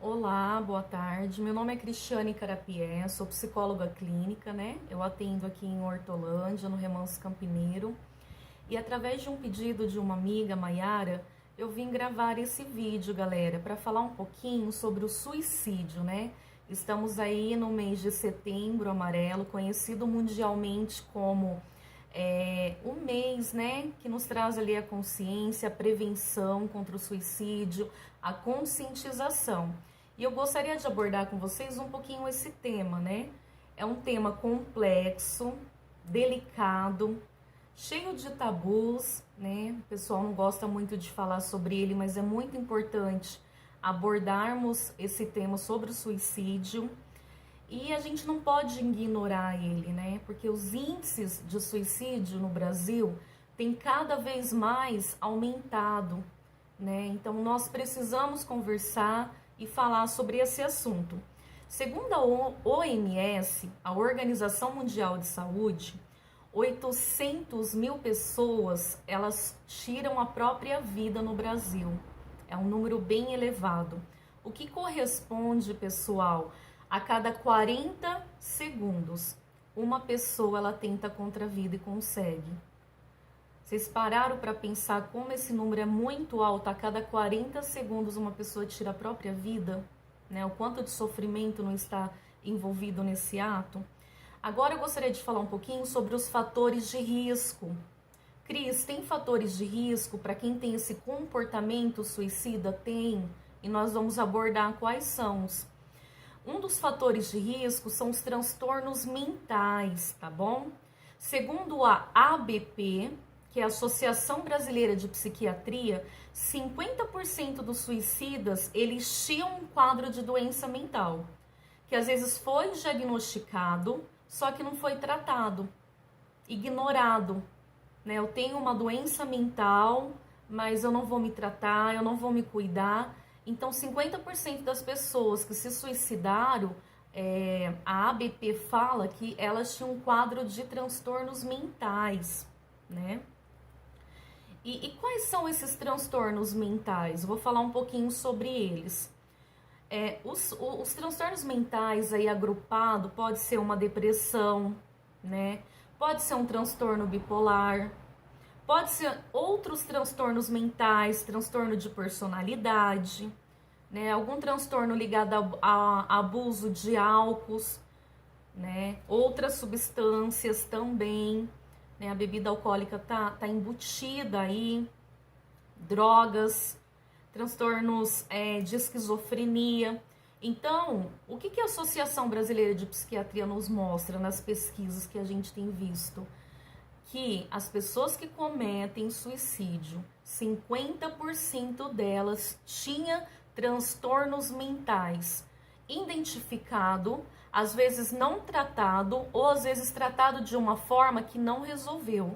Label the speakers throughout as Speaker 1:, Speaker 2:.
Speaker 1: Olá, boa tarde. Meu nome é Cristiane Carapié, sou psicóloga clínica, né? Eu atendo aqui em Hortolândia, no Remanso Campineiro. E através de um pedido de uma amiga, Maiara, eu vim gravar esse vídeo, galera, para falar um pouquinho sobre o suicídio, né? Estamos aí no mês de Setembro Amarelo, conhecido mundialmente como o mês, né, que nos traz ali a consciência, a prevenção contra o suicídio, a conscientização. E eu gostaria de abordar com vocês um pouquinho esse tema, né? É um tema complexo, delicado, cheio de tabus, né? O pessoal não gosta muito de falar sobre ele, mas é muito importante abordarmos esse tema sobre o suicídio. E a gente não pode ignorar ele, né? Porque os índices de suicídio no Brasil têm cada vez mais aumentado, né? Então nós precisamos conversar e falar sobre esse assunto. Segundo a OMS, a Organização Mundial de Saúde, 800 mil pessoas, elas tiram a própria vida no Brasil. É um número bem elevado. O que corresponde, pessoal, a cada 40 segundos, uma pessoa ela tenta contra a vida e consegue. Vocês pararam para pensar como esse número é muito alto? A cada 40 segundos uma pessoa tira a própria vida, né? O quanto de sofrimento não está envolvido nesse ato. Agora eu gostaria de falar um pouquinho sobre os fatores de risco. Cris, tem fatores de risco para quem tem esse comportamento suicida? Tem, e nós vamos abordar quais são os. Um dos fatores de risco são os transtornos mentais, tá bom? Segundo a ABP, que é a Associação Brasileira de Psiquiatria, 50% dos suicidas, eles tinham um quadro de doença mental, que às vezes foi diagnosticado, só que não foi tratado, ignorado, né? Eu tenho uma doença mental, mas eu não vou me tratar, eu não vou me cuidar. Então, 50% das pessoas que se suicidaram, a ABP fala que elas tinham um quadro de transtornos mentais, né? E quais são esses transtornos mentais? Eu vou falar um pouquinho sobre eles. Os transtornos mentais aí agrupado pode ser uma depressão, né? Pode ser um transtorno bipolar, pode ser outros transtornos mentais, transtorno de personalidade, né? Algum transtorno ligado a abuso de álcools, né? Outras substâncias também, né? A bebida alcoólica tá embutida aí, drogas, transtornos de esquizofrenia. Então, o que a Associação Brasileira de Psiquiatria nos mostra nas pesquisas que a gente tem visto? Que as pessoas que cometem suicídio, 50% delas tinha transtornos mentais identificado, às vezes não tratado, ou às vezes tratado de uma forma que não resolveu,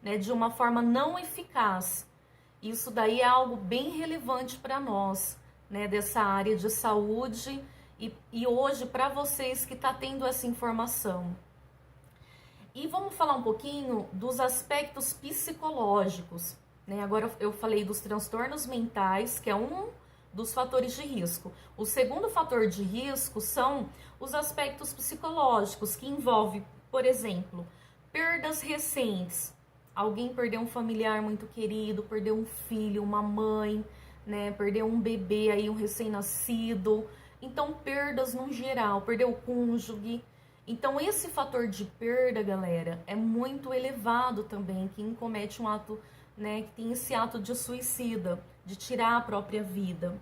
Speaker 1: né, de uma forma não eficaz. Isso daí é algo bem relevante para nós, né, dessa área de saúde, e hoje para vocês que tá tendo essa informação. E vamos falar um pouquinho dos aspectos psicológicos, né? Agora eu falei dos transtornos mentais, que é um dos fatores de risco. O segundo fator de risco são os aspectos psicológicos, que envolve, por exemplo, perdas recentes. Alguém perdeu um familiar muito querido, perdeu um filho, uma mãe, né? Perdeu um bebê aí, um recém-nascido. Então, perdas no geral, perdeu o cônjuge. Então, esse fator de perda, galera, é muito elevado também. Quem comete um ato, né, que tem esse ato de suicida, de tirar a própria vida.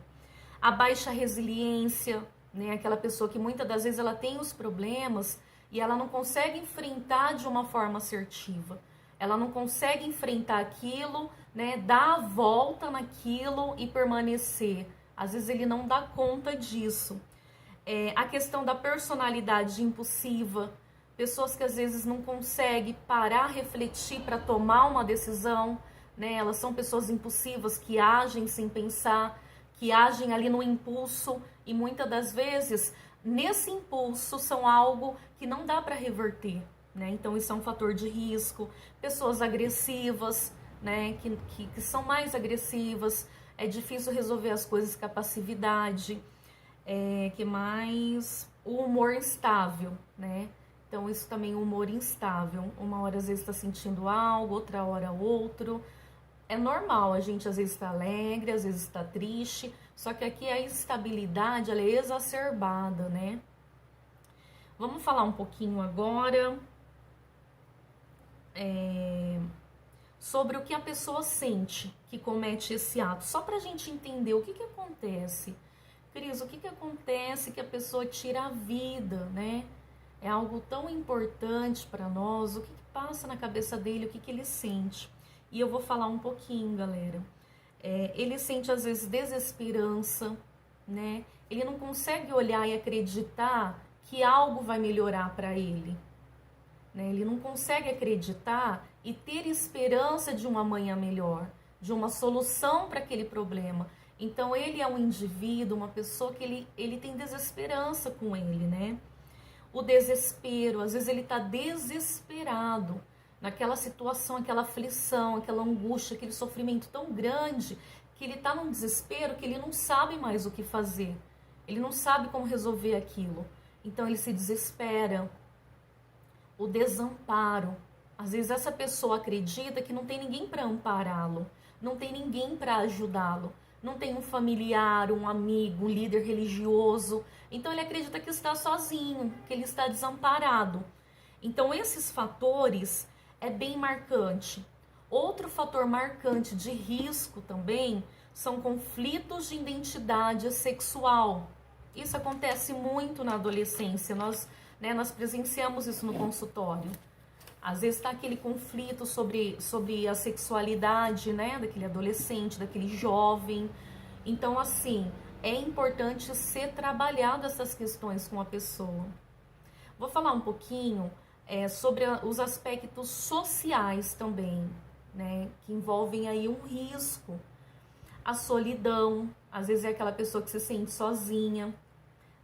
Speaker 1: A baixa resiliência, né, aquela pessoa que muitas das vezes ela tem os problemas e ela não consegue enfrentar de uma forma assertiva. Ela não consegue enfrentar aquilo, né, dar a volta naquilo e permanecer. Às vezes ele não dá conta disso. A questão da personalidade impulsiva, pessoas que às vezes não conseguem parar, refletir para tomar uma decisão, né? Elas são pessoas impulsivas que agem sem pensar, que agem ali no impulso, e muitas das vezes nesse impulso são algo que não dá para reverter, né? Então isso é um fator de risco. Pessoas agressivas, né? Que são mais agressivas, é difícil resolver as coisas com a passividade. Que mais? O humor instável, né? Então, isso também, o humor instável. Uma hora, às vezes, está sentindo algo, outra hora, outro. É normal, a gente às vezes está alegre, às vezes está triste, só que aqui a instabilidade, ela é exacerbada, né? Vamos falar um pouquinho agora sobre o que a pessoa sente que comete esse ato, só para a gente entender o que acontece. Cris, o que acontece que a pessoa tira a vida, né? É algo tão importante para nós, o que passa na cabeça dele, o que ele sente. E eu vou falar um pouquinho, galera. Ele sente, às vezes, desesperança, né? Ele não consegue olhar e acreditar que algo vai melhorar para ele, né? Ele não consegue acreditar e ter esperança de um amanhã melhor, de uma solução para aquele problema. Então, ele é um indivíduo, uma pessoa que ele tem desesperança com ele, né? O desespero, às vezes ele está desesperado naquela situação, aquela aflição, aquela angústia, aquele sofrimento tão grande, que ele está num desespero que ele não sabe mais o que fazer. Ele não sabe como resolver aquilo. Então ele se desespera. O desamparo. Às vezes essa pessoa acredita que não tem ninguém para ampará-lo, não tem ninguém para ajudá-lo, não tem um familiar, um amigo, um líder religioso. Então ele acredita que está sozinho, que ele está desamparado. Então esses fatores é bem marcante. Outro fator marcante de risco também são conflitos de identidade sexual. Isso acontece muito na adolescência, nós presenciamos isso no consultório. Às vezes está aquele conflito sobre a sexualidade, né, daquele adolescente, daquele jovem. Então, assim, é importante ser trabalhado essas questões com a pessoa. Vou falar um pouquinho sobre os aspectos sociais também, né, que envolvem aí um risco. A solidão, às vezes é aquela pessoa que se sente sozinha,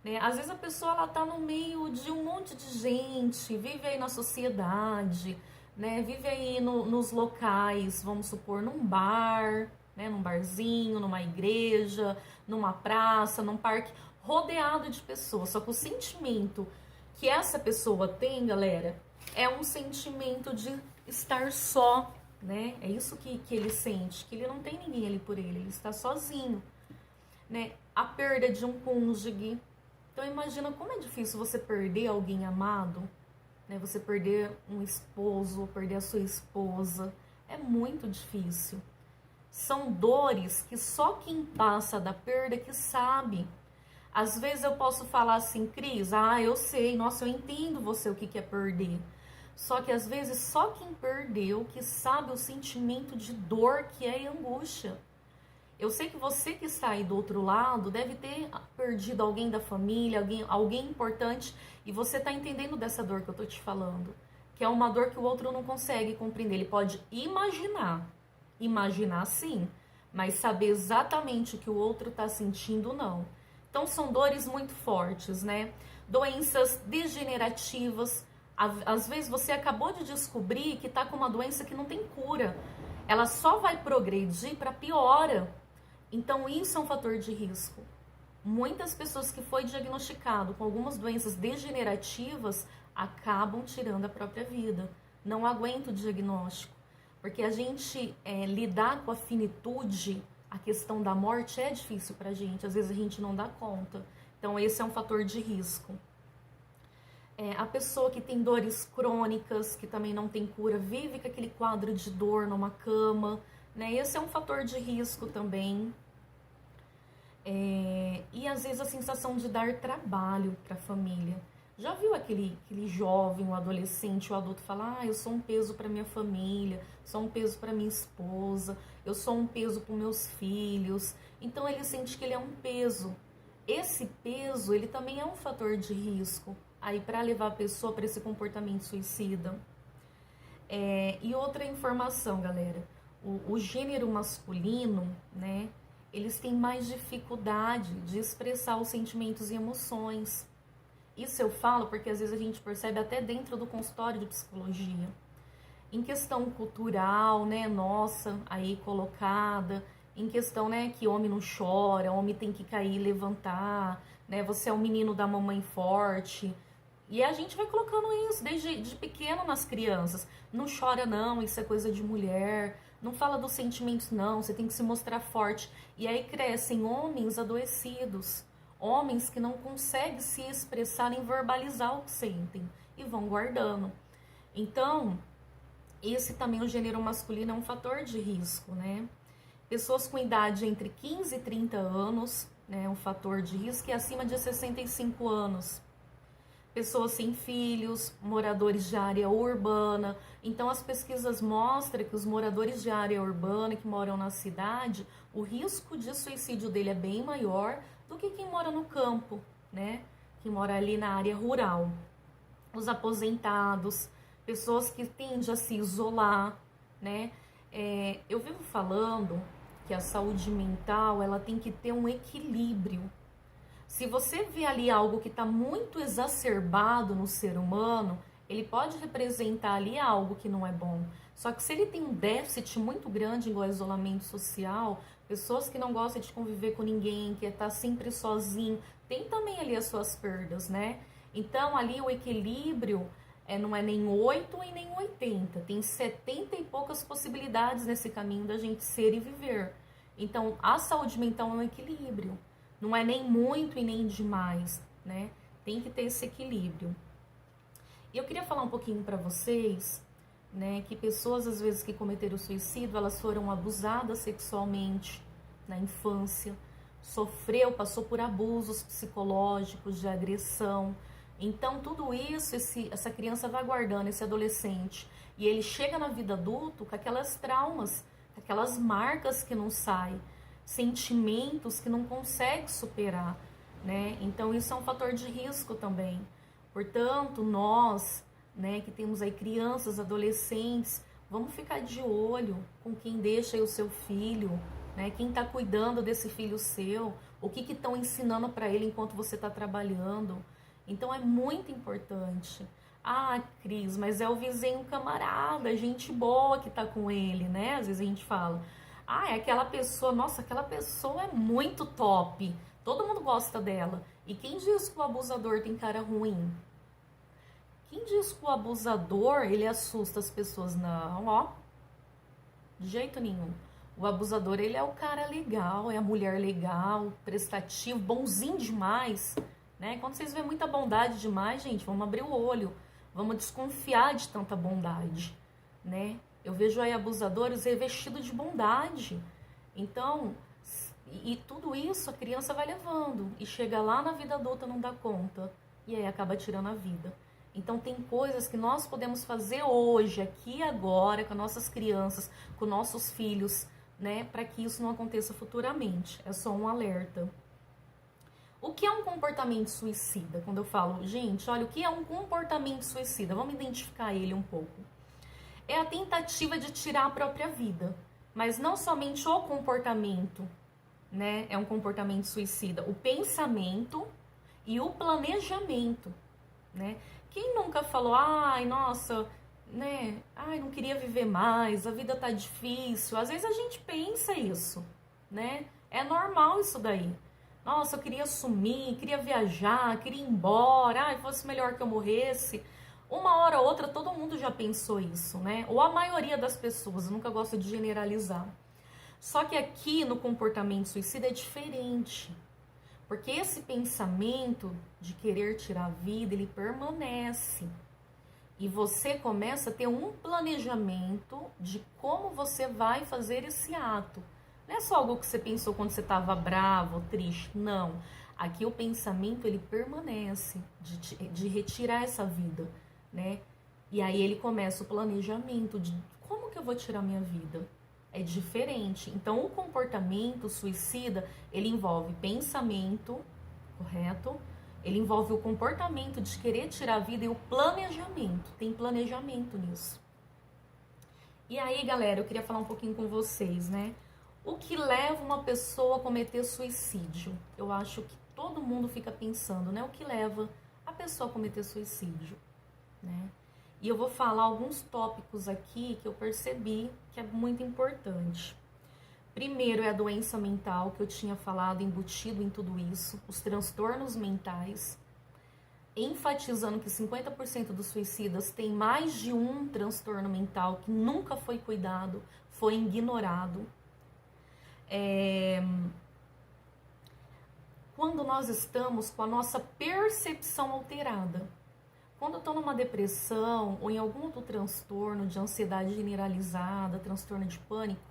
Speaker 1: né? Às vezes a pessoa ela tá no meio de um monte de gente, vive aí na sociedade, né? Vive aí nos locais, vamos supor, num bar, né? Num barzinho, numa igreja, numa praça, num parque, rodeado de pessoas. Só que o sentimento que essa pessoa tem, galera, é um sentimento de estar só, né? É isso que ele sente, que ele não tem ninguém ali por ele está sozinho, né? A perda de um cônjuge. Então imagina como é difícil você perder alguém amado, né? Você perder um esposo, perder a sua esposa, é muito difícil. São dores que só quem passa da perda que sabe. Às vezes eu posso falar assim, Cris, eu sei, nossa, eu entendo você o que é perder. Só que às vezes só quem perdeu que sabe o sentimento de dor que é angústia. Eu sei que você que está aí do outro lado deve ter perdido alguém da família, alguém importante, e você está entendendo dessa dor que eu estou te falando. Que é uma dor que o outro não consegue compreender. Ele pode imaginar sim, mas saber exatamente o que o outro está sentindo, não. Então são dores muito fortes, né? Doenças degenerativas. Às vezes você acabou de descobrir que está com uma doença que não tem cura. Ela só vai progredir para piora. Então isso é um fator de risco. Muitas pessoas que foi diagnosticado com algumas doenças degenerativas acabam tirando a própria vida. Não aguenta o diagnóstico. Porque a gente lidar com a finitude, a questão da morte é difícil pra gente. Às vezes a gente não dá conta. Então esse é um fator de risco. A pessoa que tem dores crônicas, que também não tem cura, vive com aquele quadro de dor numa cama, né? Esse é um fator de risco também. E às vezes a sensação de dar trabalho para a família. Já viu aquele jovem, o adolescente, o adulto falar, eu sou um peso para minha família, sou um peso para minha esposa, eu sou um peso para meus filhos. Então ele sente que ele é um peso. Esse peso, ele também é um fator de risco aí para levar a pessoa para esse comportamento suicida. E outra informação, galera, o gênero masculino, né, eles têm mais dificuldade de expressar os sentimentos e emoções. Isso eu falo porque às vezes a gente percebe até dentro do consultório de psicologia. Em questão cultural, né, nossa, aí colocada, em questão, né, que homem não chora, homem tem que cair e levantar, né, você é o menino da mamãe forte. E a gente vai colocando isso desde de pequeno nas crianças. Não chora não, isso é coisa de mulher. Não fala dos sentimentos não, você tem que se mostrar forte. E aí crescem homens adoecidos, homens que não conseguem se expressar nem verbalizar o que sentem e vão guardando. Então, esse também, o gênero masculino, é um fator de risco, né? Pessoas com idade entre 15 e 30 anos, né, um fator de risco, e acima de 65 anos. Pessoas sem filhos, moradores de área urbana. Então, as pesquisas mostram que os moradores de área urbana que moram na cidade, o risco de suicídio dele é bem maior do que quem mora no campo, né? Que mora ali na área rural. Os aposentados, pessoas que tendem a se isolar, né? Eu vivo falando que a saúde mental, ela tem que ter um equilíbrio. Se você vê ali algo que está muito exacerbado no ser humano, ele pode representar ali algo que não é bom. Só que se ele tem um déficit muito grande, igual isolamento social, pessoas que não gostam de conviver com ninguém, que está sempre sozinho, tem também ali as suas perdas, né? Então ali o equilíbrio não é nem 8 e nem 80, tem 70 e poucas possibilidades nesse caminho da gente ser e viver. Então a saúde mental é um equilíbrio. Não é nem muito e nem demais, né? Tem que ter esse equilíbrio. E eu queria falar um pouquinho para vocês, né, que pessoas às vezes que cometeram suicídio, elas foram abusadas sexualmente na infância, passou por abusos psicológicos, de agressão. Então tudo isso, essa criança vai guardando, esse adolescente, e ele chega na vida adulta com aquelas traumas, aquelas marcas que não saem, sentimentos que não consegue superar, né? Então isso é um fator de risco também. Portanto, nós, né, que temos aí crianças, adolescentes, vamos ficar de olho com quem deixa aí o seu filho, né? Quem está cuidando desse filho seu, o que estão ensinando para ele enquanto você está trabalhando. Então é muito importante. Ah, Cris, mas é o vizinho camarada, gente boa que está com ele, né? Às vezes a gente fala, ah, é aquela pessoa, nossa, aquela pessoa é muito top. Todo mundo gosta dela. E quem diz que o abusador tem cara ruim? Quem diz que o abusador, ele assusta as pessoas? Não, ó. De jeito nenhum. O abusador, ele é o cara legal, é a mulher legal, prestativo, bonzinho demais, né? Quando vocês vêem muita bondade demais, gente, vamos abrir o olho. Vamos desconfiar de tanta bondade, né? Eu vejo aí abusadores revestidos de bondade. Então, e tudo isso a criança vai levando. E chega lá na vida adulta, não dá conta. E aí acaba tirando a vida. Então tem coisas que nós podemos fazer hoje, aqui e agora, com nossas crianças, com nossos filhos, né? Para que isso não aconteça futuramente. É só um alerta. O que é um comportamento suicida? Quando eu falo, gente, olha, o que é um comportamento suicida? Vamos identificar ele um pouco. É a tentativa de tirar a própria vida, mas não somente o comportamento, né? É um comportamento suicida, o pensamento e o planejamento, né? Quem nunca falou, ai, nossa, né? Ai, não queria viver mais, a vida tá difícil. Às vezes a gente pensa isso, né? É normal isso daí. Nossa, eu queria sumir, queria viajar, queria ir embora, ai, fosse melhor que eu morresse. Uma hora ou outra todo mundo já pensou isso, né? Ou a maioria das pessoas, eu nunca gosto de generalizar. Só que aqui no comportamento suicida é diferente. Porque esse pensamento de querer tirar a vida, ele permanece. E você começa a ter um planejamento de como você vai fazer esse ato. Não é só algo que você pensou quando você estava bravo, triste. Não. Aqui o pensamento, ele permanece de retirar essa vida, né? E aí ele começa o planejamento de como que eu vou tirar minha vida. É diferente. Então o comportamento suicida, ele envolve pensamento, correto? Ele envolve o comportamento de querer tirar a vida e o planejamento. Tem planejamento nisso. E aí, galera, eu queria falar um pouquinho com vocês, né? O que leva uma pessoa a cometer suicídio? Eu acho que todo mundo fica pensando, né? O que leva a pessoa a cometer suicídio, né? E eu vou falar alguns tópicos aqui que eu percebi que é muito importante. Primeiro é a doença mental, que eu tinha falado, embutido em tudo isso, os transtornos mentais, enfatizando que 50% dos suicidas têm mais de um transtorno mental que nunca foi cuidado, foi ignorado. Quando nós estamos com a nossa percepção alterada, quando eu estou numa depressão ou em algum outro transtorno de ansiedade generalizada, transtorno de pânico,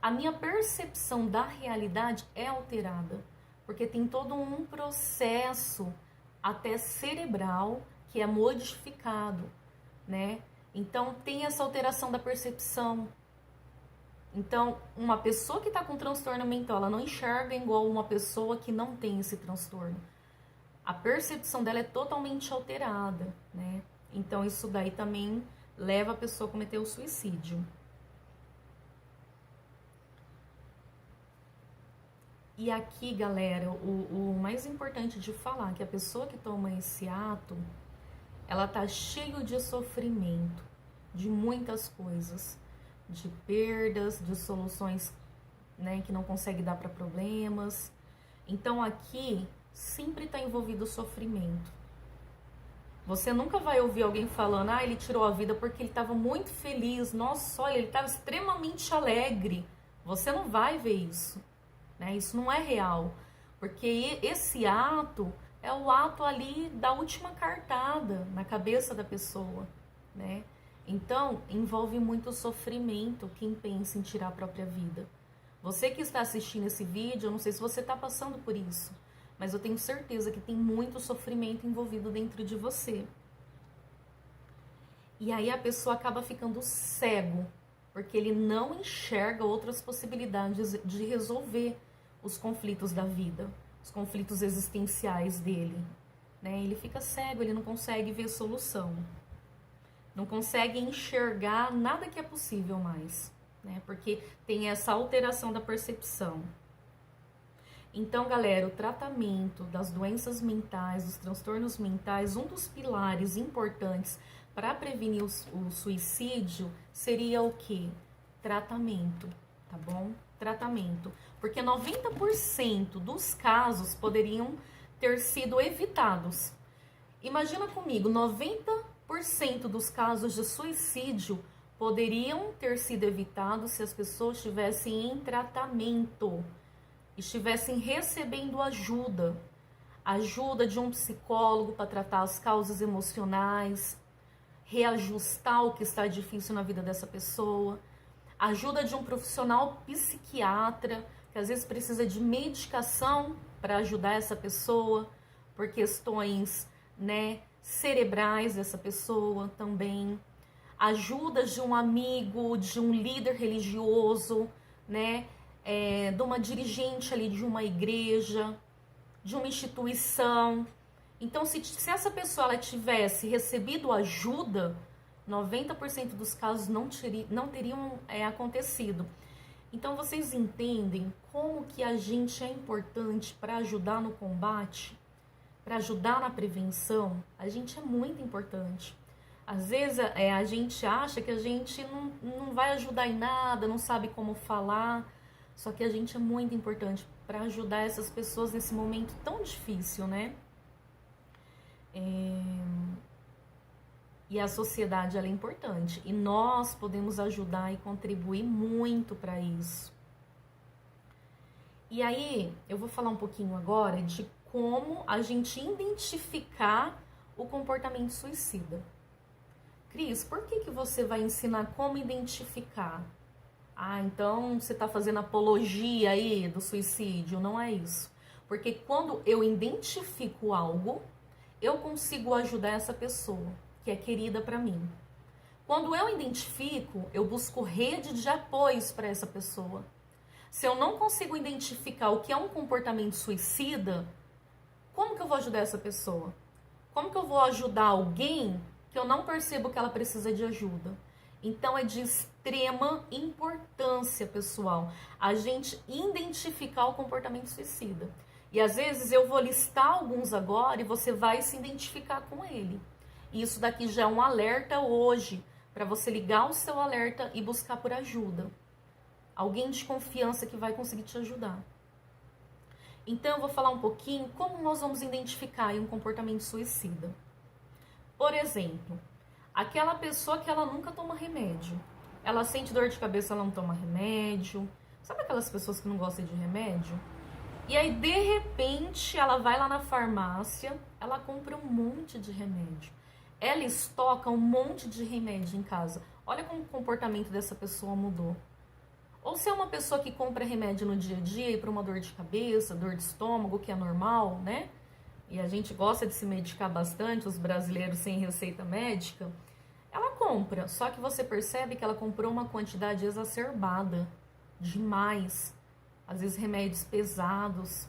Speaker 1: a minha percepção da realidade é alterada, porque tem todo um processo até cerebral que é modificado, né? Então tem essa alteração da percepção. Então, uma pessoa que está com transtorno mental, ela não enxerga igual uma pessoa que não tem esse transtorno. A percepção dela é totalmente alterada, né? Então, isso daí também leva a pessoa a cometer o suicídio. E aqui, galera, o mais importante de falar, que a pessoa que toma esse ato, ela tá cheia de sofrimento, de muitas coisas, de perdas, de soluções, né, que não consegue dar para problemas. Então aqui sempre está envolvido o sofrimento. Você nunca vai ouvir alguém falando, ele tirou a vida porque ele estava muito feliz, nossa, olha, ele estava extremamente alegre. Você não vai ver isso, né? Isso não é real, porque esse ato é o ato ali da última cartada na cabeça da pessoa, né? Então, envolve muito sofrimento quem pensa em tirar a própria vida. Você que está assistindo esse vídeo, eu não sei se você está passando por isso, mas eu tenho certeza que tem muito sofrimento envolvido dentro de você. E aí a pessoa acaba ficando cego, porque ele não enxerga outras possibilidades de resolver os conflitos da vida, os conflitos existenciais dele, né? Ele fica cego, ele não consegue ver solução. Não consegue enxergar nada que é possível mais, né? Porque tem essa alteração da percepção. Então, galera, o tratamento das doenças mentais, dos transtornos mentais, um dos pilares importantes para prevenir o suicídio seria o quê? Tratamento, tá bom? Tratamento. Porque 90% dos casos poderiam ter sido evitados. Imagina comigo, 90% dos casos de suicídio poderiam ter sido evitados se as pessoas estivessem em tratamento, estivessem recebendo ajuda de um psicólogo para tratar as causas emocionais, reajustar o que está difícil na vida dessa pessoa, ajuda de um profissional psiquiatra, que às vezes precisa de medicação para ajudar essa pessoa, por questões, né, cerebrais dessa pessoa também, ajuda de um amigo, de um líder religioso, né, de uma dirigente ali de uma igreja, de uma instituição. Então, se essa pessoa ela tivesse recebido ajuda, 90% dos casos não teriam acontecido. Então, vocês entendem como que a gente é importante para ajudar no combate? Para ajudar na prevenção, a gente é muito importante. Às vezes a gente acha que a gente não vai ajudar em nada, não sabe como falar, só que a gente é muito importante para ajudar essas pessoas nesse momento tão difícil, né? E a sociedade ela é importante e nós podemos ajudar e contribuir muito para isso. E aí eu vou falar um pouquinho agora de como a gente identificar o comportamento suicida. Cris, por que você vai ensinar como identificar? Então você está fazendo apologia aí do suicídio? Não é isso. Porque quando eu identifico algo, eu consigo ajudar essa pessoa que é querida para mim. Quando eu identifico, eu busco rede de apoios para essa pessoa. Se eu não consigo identificar o que é um comportamento suicida, como que eu vou ajudar essa pessoa? Como que eu vou ajudar alguém que eu não percebo que ela precisa de ajuda? Então é de extrema importância, pessoal, a gente identificar o comportamento suicida. E às vezes eu vou listar alguns agora e você vai se identificar com ele. E isso daqui já é um alerta hoje, para você ligar o seu alerta e buscar por ajuda. alguém de confiança que vai conseguir te ajudar. Então eu vou falar um pouquinho como nós vamos identificar um comportamento suicida. Por exemplo, aquela pessoa que ela nunca toma remédio. Ela sente dor de cabeça, ela não toma remédio. Sabe aquelas pessoas que não gostam de remédio? E aí, de repente, ela vai lá na farmácia, ela compra um monte de remédio. Ela estoca um monte de remédio em casa. Olha como o comportamento dessa pessoa mudou. Ou se é uma pessoa que compra remédio no dia a dia e para uma dor de cabeça, dor de estômago, que é normal, né? E a gente gosta de se medicar bastante, os brasileiros sem receita médica. Ela compra, só que você percebe que ela comprou uma quantidade exacerbada, demais. Às vezes remédios pesados.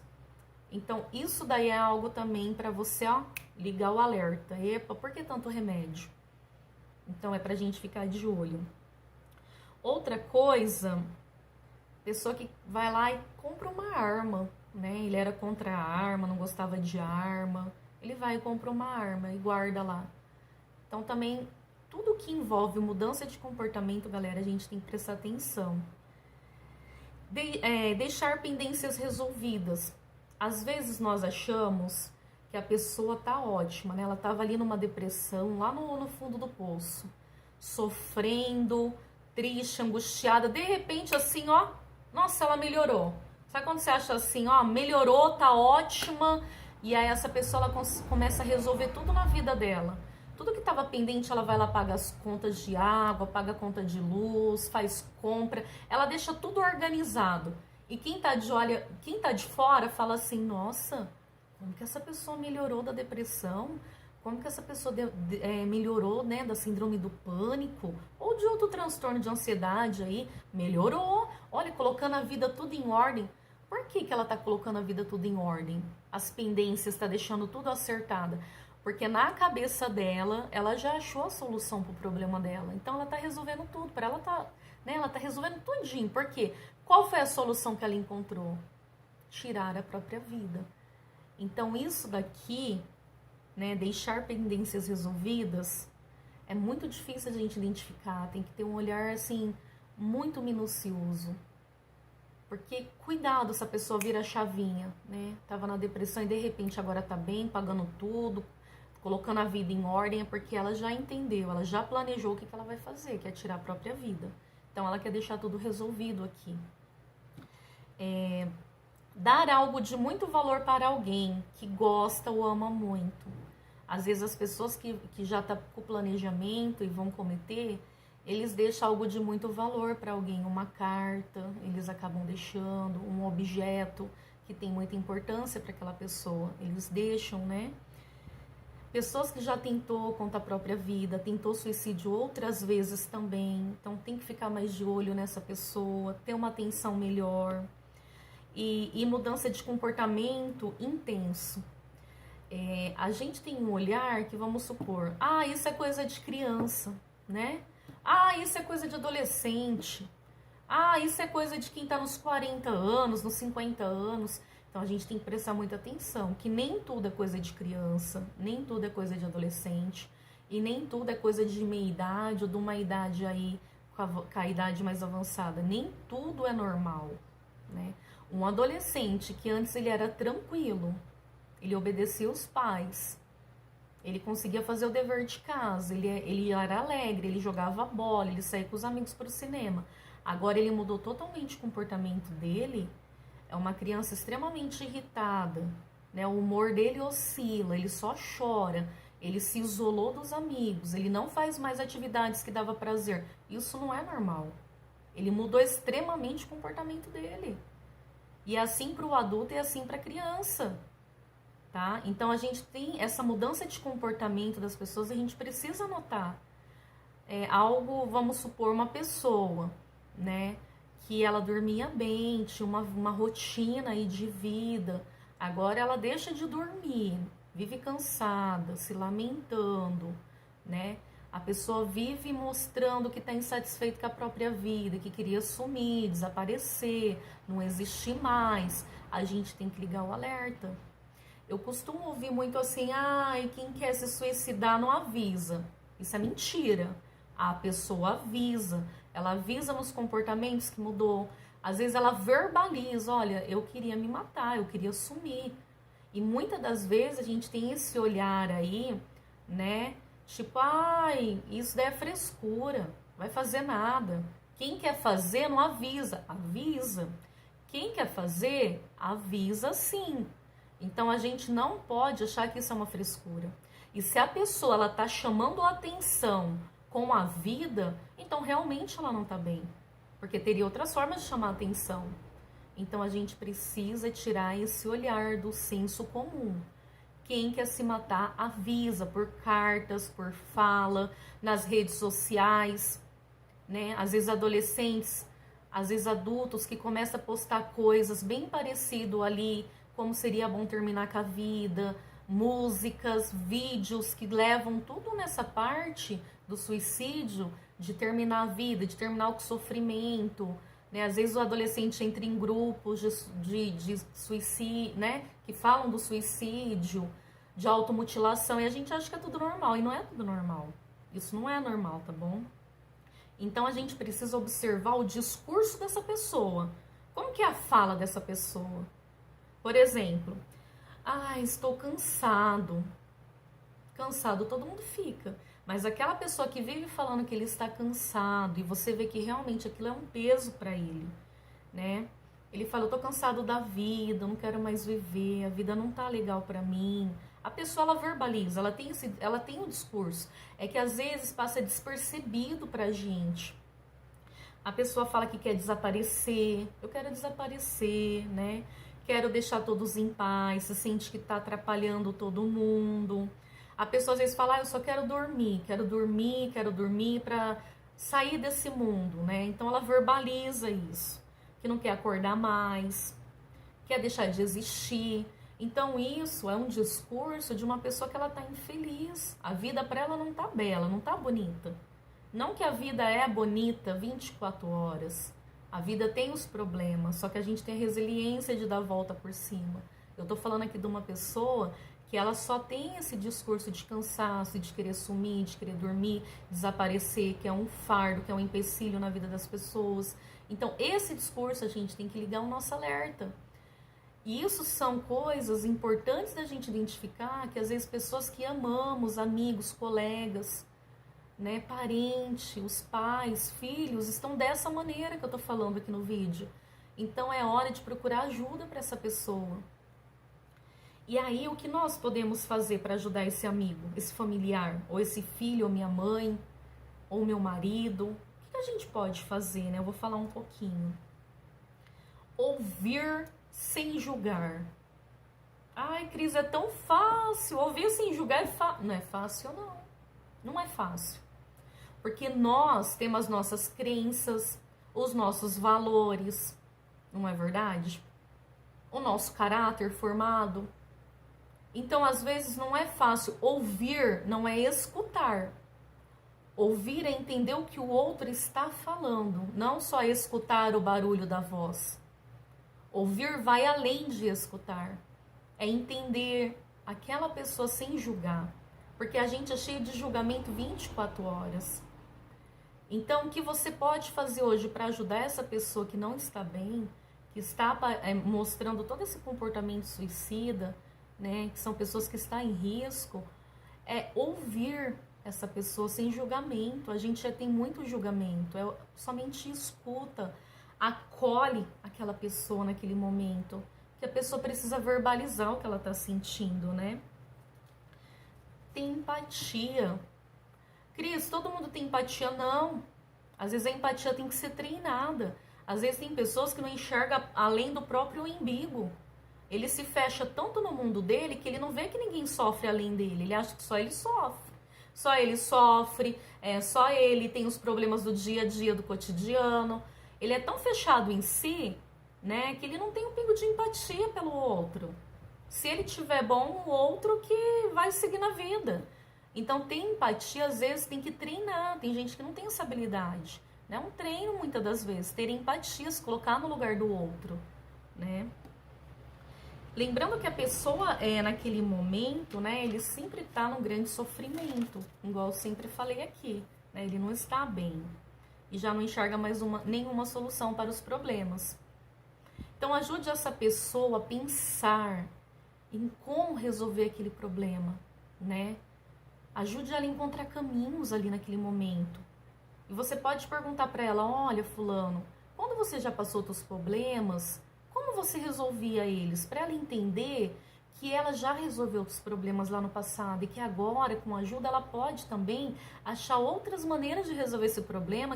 Speaker 1: Então, isso daí é algo também para você, ó, ligar o alerta. Epa, por que tanto remédio? Então, é pra gente ficar de olho. Outra coisa, pessoa que vai lá e compra uma arma, né? Ele era contra a arma, não gostava de arma. Ele vai e compra uma arma e guarda lá. Então, também, tudo que envolve mudança de comportamento, galera, a gente tem que prestar atenção. Deixar pendências resolvidas. Às vezes nós achamos que a pessoa tá ótima, né? Ela tava ali numa depressão, lá no fundo do poço, sofrendo, triste, angustiada. De repente, assim, ó, nossa, ela melhorou. Sabe quando você acha assim, ó, melhorou, tá ótima, e aí essa pessoa ela começa a resolver tudo na vida dela. Tudo que estava pendente, ela vai lá, paga as contas de água, paga a conta de luz, faz compra. Ela deixa tudo organizado. E quem tá de fora fala assim, nossa, como que essa pessoa melhorou da depressão? Como que essa pessoa melhorou, né, da síndrome do pânico? Ou de outro transtorno de ansiedade aí? Melhorou. Olha, colocando a vida tudo em ordem. Por que ela tá colocando a vida tudo em ordem? As pendências, tá deixando tudo acertada. Porque na cabeça dela, ela já achou a solução pro problema dela. Então ela tá resolvendo tudo. Para ela tá, né, ela tá resolvendo tudinho. Por quê? Qual foi a solução que ela encontrou? Tirar a própria vida. Então isso daqui, né, deixar pendências resolvidas, é muito difícil a gente identificar. Tem que ter um olhar assim muito minucioso. Porque cuidado se a pessoa vira a chavinha, né? Tava na depressão e de repente agora tá bem, pagando tudo, colocando a vida em ordem, é porque ela já entendeu, ela já planejou o que ela vai fazer, que é tirar a própria vida. Então ela quer deixar tudo resolvido aqui. Dar algo de muito valor para alguém que gosta ou ama muito. Às vezes as pessoas que já estão com o planejamento e vão cometer, eles deixam algo de muito valor para alguém, uma carta, eles acabam deixando, um objeto que tem muita importância para aquela pessoa, eles deixam, né? Pessoas que já tentou contra a própria vida, tentou suicídio outras vezes também, então tem que ficar mais de olho nessa pessoa, ter uma atenção melhor. E mudança de comportamento intenso. A gente tem um olhar que, vamos supor, isso é coisa de criança, né? Isso é coisa de adolescente. Isso é coisa de quem tá nos 40 anos, nos 50 anos. Então a gente tem que prestar muita atenção, que nem tudo é coisa de criança, nem tudo é coisa de adolescente, e nem tudo é coisa de meia idade ou de uma idade aí com a idade mais avançada. Nem tudo é normal, né? Um adolescente que antes ele era tranquilo, ele obedecia os pais, ele conseguia fazer o dever de casa, ele era alegre, ele jogava bola, ele saía com os amigos para o cinema. Agora ele mudou totalmente o comportamento dele, é uma criança extremamente irritada, né? O humor dele oscila, ele só chora, ele se isolou dos amigos, ele não faz mais atividades que dava prazer. Isso não é normal. Ele mudou extremamente o comportamento dele. E é assim para o adulto e assim para a criança, tá? Então a gente tem essa mudança de comportamento das pessoas, a gente precisa notar. Algo, vamos supor, uma pessoa, né? Que ela dormia bem, tinha uma rotina aí de vida. Agora ela deixa de dormir, vive cansada, se lamentando, né? A pessoa vive mostrando que está insatisfeito com a própria vida, que queria sumir, desaparecer, não existir mais. A gente tem que ligar o alerta. Eu costumo ouvir muito assim, quem quer se suicidar não avisa. Isso é mentira. A pessoa avisa. ela avisa nos comportamentos que mudou. Às vezes ela verbaliza, olha, eu queria me matar, eu queria sumir. E muitas das vezes a gente tem esse olhar aí, né? Tipo, ai, isso daí é frescura, vai fazer nada. Quem quer fazer não avisa, avisa. Quem quer fazer, avisa sim. Então a gente não pode achar que isso é uma frescura. E se a pessoa ela tá chamando a atenção com a vida, então realmente ela não tá bem. Porque teria outras formas de chamar a atenção. Então a gente precisa tirar esse olhar do senso comum. Quem quer se matar, avisa por cartas, por fala, nas redes sociais, né? Às vezes adolescentes, às vezes adultos que começam a postar coisas bem parecido ali, como seria bom terminar com a vida, músicas, vídeos que levam tudo nessa parte do suicídio, de terminar a vida, de terminar o sofrimento, né? Às vezes o adolescente entra em grupos de suicídio, né? Que falam do suicídio, de automutilação, e a gente acha que é tudo normal, e não é tudo normal. Isso não é normal, tá bom? Então a gente precisa observar o discurso dessa pessoa. Como que é a fala dessa pessoa? Por exemplo, estou cansado. Cansado todo mundo fica. Mas aquela pessoa que vive falando que ele está cansado e você vê que realmente aquilo é um peso para ele, né? Ele fala, eu tô cansado da vida, eu não quero mais viver, a vida não tá legal para mim. A pessoa, ela verbaliza, ela tem um discurso. É que às vezes passa despercebido pra gente. A pessoa fala que quer desaparecer, eu quero desaparecer, né? Quero deixar todos em paz, se sente que tá atrapalhando todo mundo. A pessoa às vezes fala, eu só quero dormir para sair desse mundo, né? Então ela verbaliza isso, que não quer acordar mais, quer deixar de existir. Então isso é um discurso de uma pessoa que ela tá infeliz. A vida para ela não tá bela, não tá bonita. Não que a vida é bonita 24 horas. A vida tem os problemas, só que a gente tem a resiliência de dar a volta por cima. Eu tô falando aqui de uma pessoa que ela só tem esse discurso de cansaço, de querer sumir, de querer dormir, desaparecer, que é um fardo, que é um empecilho na vida das pessoas. Então, esse discurso a gente tem que ligar o nosso alerta. E isso são coisas importantes da gente identificar, que às vezes pessoas que amamos, amigos, colegas, né, parentes, os pais, filhos, estão dessa maneira que eu tô falando aqui no vídeo. Então, é hora de procurar ajuda para essa pessoa. E aí, o que nós podemos fazer para ajudar esse amigo, esse familiar, ou esse filho, ou minha mãe, ou meu marido? O que a gente pode fazer, né? Eu vou falar um pouquinho. Ouvir sem julgar. Ai, Cris, é tão fácil. Ouvir sem julgar é fácil. Não é fácil, não. Não é fácil. Porque nós temos as nossas crenças, os nossos valores, não é verdade? O nosso caráter formado. Então, às vezes, não é fácil. Ouvir não é escutar. Ouvir é entender o que o outro está falando, não só escutar o barulho da voz. Ouvir vai além de escutar. É entender aquela pessoa sem julgar. Porque a gente é cheio de julgamento 24 horas. Então, o que você pode fazer hoje para ajudar essa pessoa que não está bem, que está mostrando todo esse comportamento suicida, né, que são pessoas que estão em risco, é ouvir essa pessoa sem julgamento. A gente já tem muito julgamento, somente escuta, acolhe aquela pessoa naquele momento, que a pessoa precisa verbalizar o que ela está sentindo, né? Tem empatia. Cris, todo mundo tem empatia? Não. Às vezes a empatia tem que ser treinada. Às vezes tem pessoas que não enxergam além do próprio umbigo. Ele se fecha tanto no mundo dele que ele não vê que ninguém sofre além dele. Ele acha que só ele sofre. Só ele sofre, só ele tem os problemas do dia a dia, do cotidiano. Ele é tão fechado em si, né, que ele não tem um pingo de empatia pelo outro. Se ele tiver bom, o outro que vai seguir na vida. Então, ter empatia, às vezes, tem que treinar. Tem gente que não tem essa habilidade. É um treino, muitas das vezes. Ter empatia, se colocar no lugar do outro, né? Lembrando que a pessoa, naquele momento, né, ele sempre está num grande sofrimento, igual eu sempre falei aqui, né, ele não está bem. e já não enxerga mais nenhuma solução para os problemas. Então ajude essa pessoa a pensar em como resolver aquele problema, né? Ajude ela a encontrar caminhos ali naquele momento. E você pode perguntar para ela: olha, fulano, quando você já passou seus problemas, como você resolvia eles? Para ela entender que ela já resolveu os problemas lá no passado e que agora, com ajuda, ela pode também achar outras maneiras de resolver esse problema